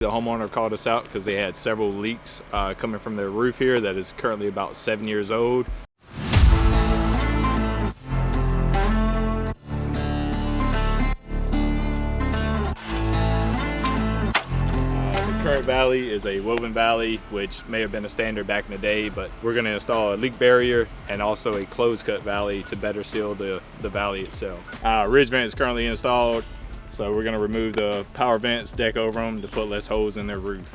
The homeowner called us out because they had several leaks coming from their roof here that is currently about 7 years old. The current valley is a woven valley, which may have been a standard back in the day, but we're going to install a leak barrier and also a closed cut valley to better seal the valley itself. Ridge vent is currently installed. So we're going to remove the power vents, deck over them to put less holes in their roof.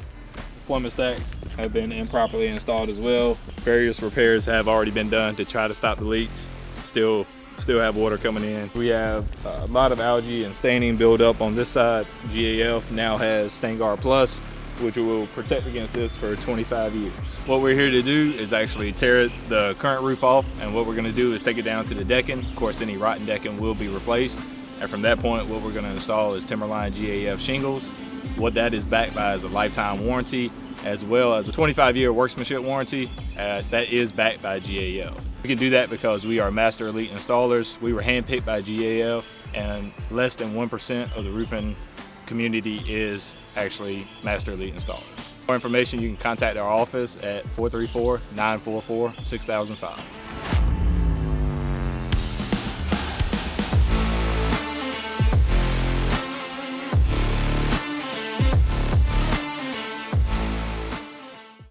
Plumbing stacks have been improperly installed as well. Various repairs have already been done to try to stop the leaks. Still have water coming in. We have a lot of algae and staining build up on this side. GAF now has Stain Guard Plus, which will protect against this for 25 years. What we're here to do is actually tear the current roof off, and what we're going to do is take it down to the decking. Of course, any rotten decking will be replaced. And from that point, what we're going to install is Timberline GAF shingles. What that is backed by is a lifetime warranty, as well as a 25-year workmanship warranty. That is backed by GAF. We can do that because we are Master Elite installers. We were handpicked by GAF, and less than 1% of the roofing community is actually Master Elite installers. For more information, you can contact our office at 434-944-6005.